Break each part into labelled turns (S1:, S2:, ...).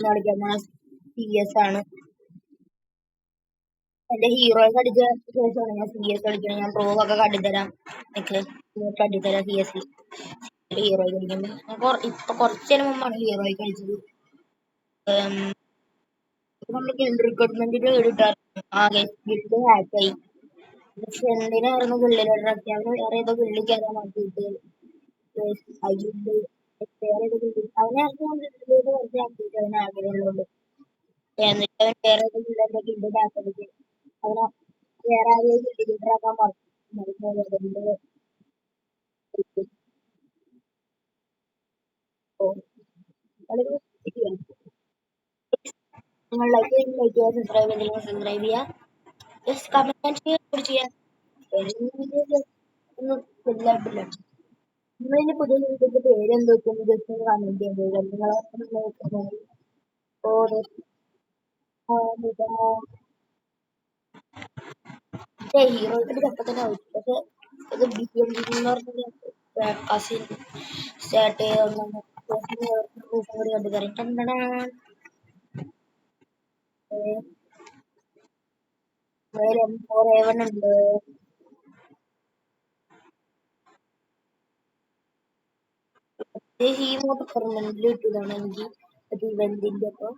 S1: കളിക്കാൻ പോണ CS ആണ്. എന്റെ ഹീറോയെ കടിച്ച ശേഷമാണ് ഞാൻ CS കളിക്കുന്നത്. ഞാൻ പ്രോ ഒക്കെ കാട്ടിത്തരാം. എനിക്ക് കാട്ടിത്തരാം CS ഹീറോയെ കളിക്കുമ്പോൾ. ഇപ്പൊ കുറച്ചതിന് മുമ്പാണ് ഹീറോയെ കളിച്ചത്. നമ്മൾ ഗിൽഡ് റിക്രൂട്ട്മെന്റിന് വേണ്ടിയിട്ടായിരുന്നു. ആകെ ഗിൽഡ് ഹാക്കായി. ഫ്രണ്ടിനായിരുന്നു ഗിൽഡിലോട്ട് അവന് വേറെ ഏതോ ഗിൽഡിൽ കയറാൻ നോക്കിയിട്ട് അവനായിരുന്നു വെറുതെ ആക്കിയിട്ട് അവന് ആഗ്രഹമുള്ളൂ. എന്നിട്ട് അവൻ വേറെ ഏതോ ഗിൽഡ് ഹാക്കടിച്ച് അവനെ വേറെ ആരെയും ഗിൽഡിലാക്കാൻ പറഞ്ഞു. നിങ്ങൾ ലൈക്ക് ചെയ്യുക, സബ്സ്ക്രൈബ് ചെയ്യുക. ജസ്റ്റ് കമന്റ് ചെയ്യുക. ഒന്നും വലുതായിട്ടില്ല. നിങ്ങളിനി പുതിയ വീഡിയോക്ക് പേര് എന്ത് വെക്കുന്നു ജസ്റ്റ് ഒന്ന് കമന്റ് ചെയ്യുക. നിങ്ങളെ ഹീറോയ്ക്ക് ചപ്പ തന്നെ ആവും. പക്ഷെ ഇത് എന്ന് പറഞ്ഞ കസിൻ സ്റ്റാർട്ട് കൂടി കണ്ടു തരാം. ഉണ്ട്. ഈ മോട്ട് പെർമനന്റിൽ ഇട്ടതാണ് എനിക്ക് ഇവന്റിന്റെ അപ്പൊ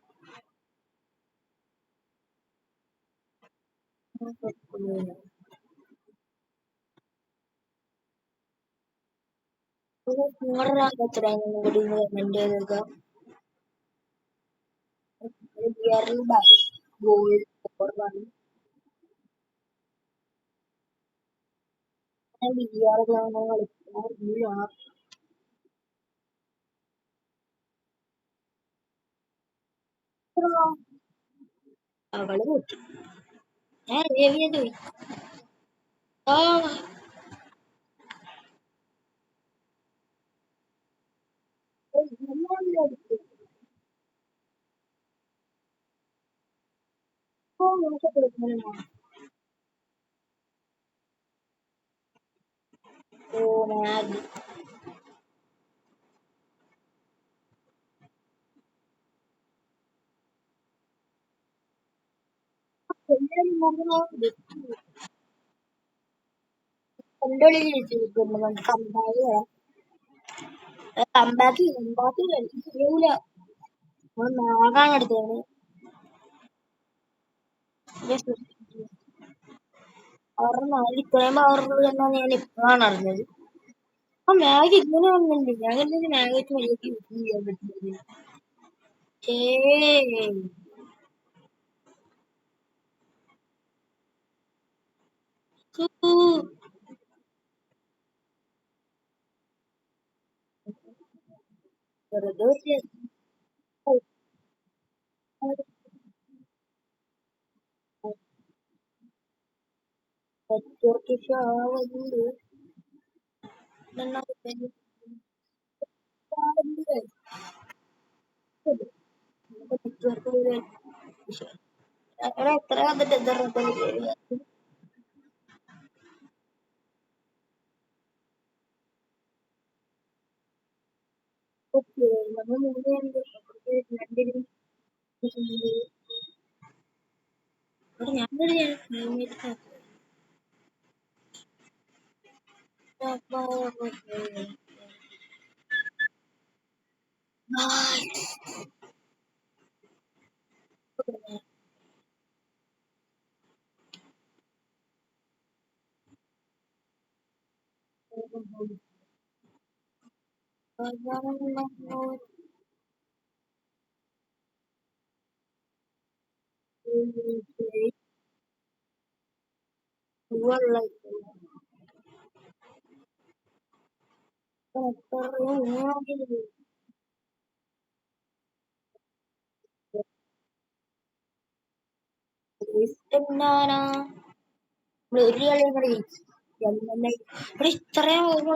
S1: നിങ്ങളുടെ എത്രയാണ് കൂടി കമന്റ് ചെയ്തേക്ക. ഗോൾഡ് കുറവാണ്. ഞാൻ BR കളിക്കാറില്ല. അവള് പൊട്ടി. ഞാൻ രവിയത് പോയി. ആ ഓ മാഗ് കമ്പാക്ക് ചെയ്യൂല. മാഗാണ് എടുത്തത്. അവരുടെ ഇത്രയും പവറുള്ളത് എന്നാണ് ഞാൻ ഇപ്പോഴാണ് അറിഞ്ഞത്. ആ മാഗ് ഇങ്ങനെ വന്നിട്ടുണ്ട്. ഞാൻ കണ്ടത് മാഗ് വെച്ച് വലിയ യൂസ് ചെയ്യാൻ പറ്റുന്നത്. വെറുതെ നെറ്റ്വർക്ക് ഇഷ്യൂ ആവുന്നുണ്ട്. നെറ്റ്വർക്ക് എത്ര വന്നിട്ട് എന്താ ഓക്കെ നമ്മൾ മൂന്നുണ്ട്. ഒരു കളി ഇത്രയും ഓർമ്മ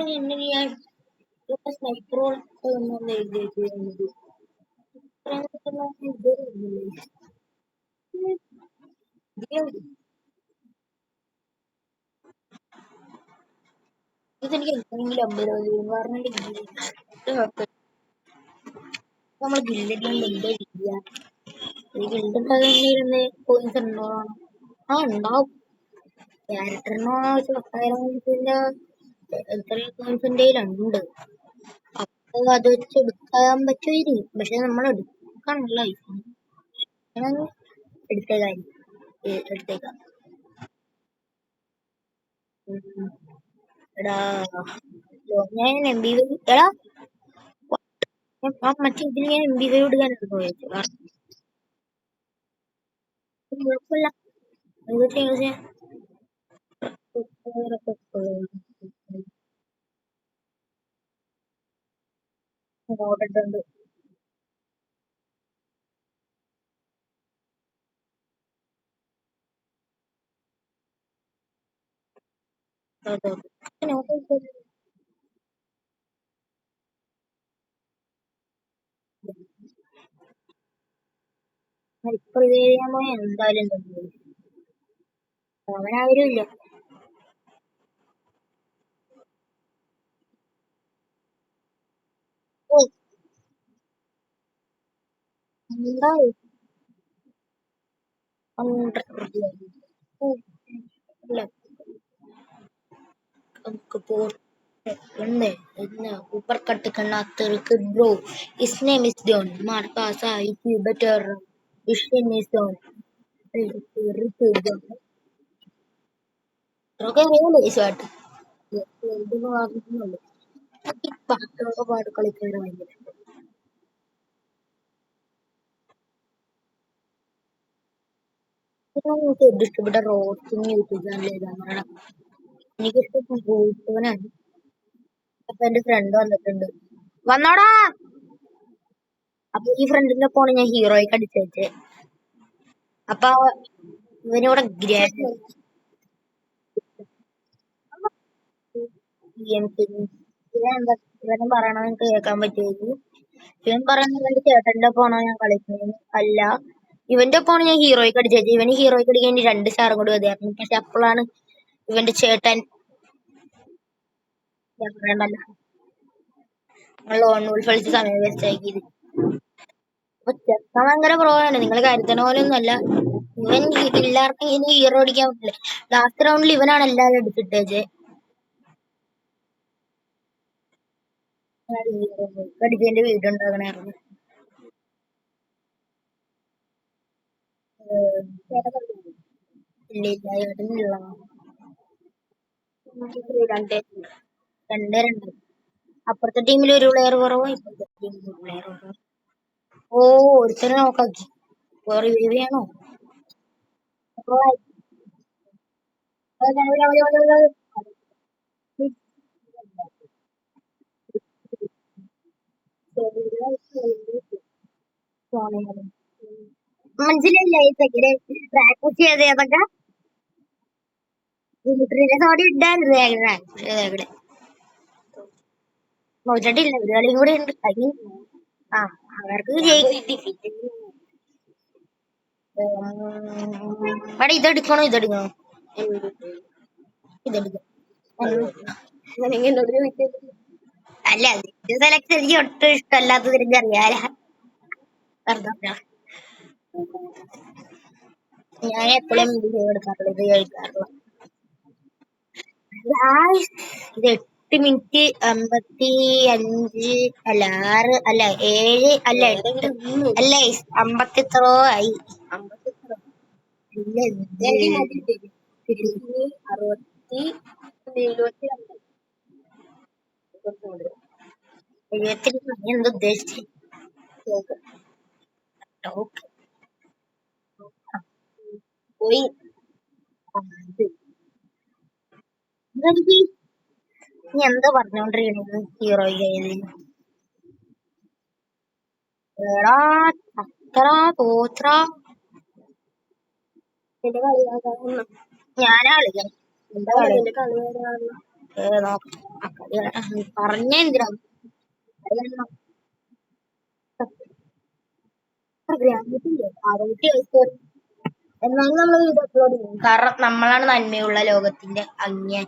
S1: ഞാൻ സ്നൈപ്പർ എഴുതി വെച്ചിരുന്നത്. ഇതെനിക്ക് എന്തെങ്കിലും 50 പറഞ്ഞിട്ട് നമ്മൾ ഗിൽഡിന് മുമ്പേ ഇല്ല. ഈ ഗിൽഡ് ഉണ്ടാകുന്ന പോയിന്റ്സ് ഉണ്ടോ? ആ ഉണ്ടാവും. ക്യാരക്ടറിനോ 10,000 പോയിന്റ്സിന്റെ എത്രയോ പോയിന്റ്സ് എൻ്റെ കയ്യിലുണ്ട്. അപ്പൊ അത് വെച്ച് എടുക്കാൻ പറ്റുമായിരിക്കും. പക്ഷെ നമ്മൾ എടുക്കാനുള്ള എടുത്തേക്കാം. എടുത്തേക്കാം. എടാ ഞാൻ MB എടാ മറ്റേ ഇതിൽ ഞാൻ MB എടുക്കാനായിട്ട് പോയത്. കുഴപ്പമില്ല. എന്തൊക്കെ യൂസ് ചെയ്യാം. ഓടിട്ടുണ്ട്. ഇപ്പൊ ഇത് ചെയ്യാൻ പോയാൽ എന്തായാലും അവനാരും ഇല്ല. എന്തായാലും നമുക്ക് പോട്ടെ. ഒന്ന് ऊपर कट करना तेरे bro. His name is John. हमारे पास आई थी better. His name is John. ഇതൊക്കെ അറിയാലോ ഈ ഷർട്ട്. ഇതിന് വാങ്ങിക്കുന്നുള്ളൂ. പാട്ടൊക്കെ പാടി കളിക്കാൻ ഭയങ്കര എനിക്ക് ഇഷ്ടപ്പെട്ട റോസ്റ്റിംഗ് യൂട്യൂബ് ചാനൽ ഏതാണ്? എനിക്ക് ഇഷ്ടപ്പെട്ട റോസ്റ്റവനാണ്. അപ്പൊ എന്റെ ഫ്രണ്ട് വന്നിട്ടുണ്ട്. വന്നോടാ. അപ്പൊ ഈ ഫ്രണ്ടിന്റെ ഫോണ് ഞാൻ ഹീറോയ്ക്ക് അടിച്ചു വെച്ചേ. അപ്പൊ ഇവനിവിടെ ഗ്രാൻഡ് ഇവൻ പറയണത് എനിക്ക് കേൾക്കാൻ പറ്റുമായിരുന്നു. ഇവൻ പറയുന്നത് എന്റെ ചേട്ടന്റെ ഫോണോ ഞാൻ കളിക്കുന്നത്. അല്ല, ഇവന്റെ ഫോണ് ഞാൻ ഹീറോയ്ക്ക് അടിച്ചു വെച്ചു. ഇവന് ഹീറോയ്ക്ക് അടിക്കാൻ ഇനി 2 സ്റ്റാറും കൂടി മതിയായിരുന്നു. പക്ഷെ അപ്പോഴാണ് ഇവന്റെ ചേട്ടൻ പറയണ്ടല്ലോ ലോൺ വോൾഫ് കളിച്ച് സമയം വേസ്റ്റ് ആക്കിയത്. അപ്പൊ ചെക്കൻ ഭയങ്കര പ്രോയാണ്. നിങ്ങൾ കരുതണ പോലെ ഒന്നുമല്ല. ഇവൻ എല്ലാവർക്കും ഇനി ഹീറോ അടിക്കാൻ പറ്റില്ല. ലാസ്റ്റ് റൗണ്ടിൽ ഇവനാണ് എല്ലാവരും എടുത്തിട്ടേച്ചേ. അടിച്ചതിന്റെ വീഡിയോ ഉണ്ടാക്കണായിരുന്നു. ഇല്ല ഇല്ല ഏട്ടനില്ല. 2-2. അപ്പുറത്തെ ടീമിൽ ഒരു പ്ലെയർ കുറവും ഇപ്പുറത്തെ ടീമിൽ ഒരു പ്ലെയർ കുറവും. ഓ ഒരുത്തനെ നോക്കാക്കി. റിവ്യൂ മനസ്സിലായില്ല ഈ സെക്കൻഡ് ട്രാക്ക് ചെയ്ത് ഏതൊക്കെ സോടി ഇട്ടായിരുന്നു ഇവിടെ നോക്കിട്ടില്ല. ഒരു കളിയും കൂടെ ഉണ്ട്. ആ അവർക്ക് അവിടെ ഇതെടുക്കണോ ഇതെടുക്കണോ ഇതെടുക്കണം. അല്ല സെലക്ട് എനിക്ക് ഒട്ടും ഇഷ്ടമല്ലാത്തത് എനിക്കറിയാല. ഞാൻ എപ്പോഴും എടുക്കാറുള്ളൂ. ഇത് കഴിക്കാറുള്ളൂ. ഇത് 8 മിനിറ്റ് 55 അല്ല 6 അല്ല 7 അല്ല 8 അല്ല 50 എത്രയോ ആയി. 70 എന്ത് ഉദ്ദേശിച്ചു പോയി. നീ എന്താ പറഞ്ഞോണ്ടിരിക്കണത് ഹീറോയ്ക്ക്? എടാ അത്ര തോത്ര ഞാനാ കളിക്കാം. എന്താ പറഞ്ഞ എന്തിനാ എന്നാലും നമ്മൾ ഇത് അപ്ലോഡ് ചെയ്യും. കാരണം നമ്മളാണ് നന്മയുള്ള ലോകത്തിന്റെ അങ്ങേ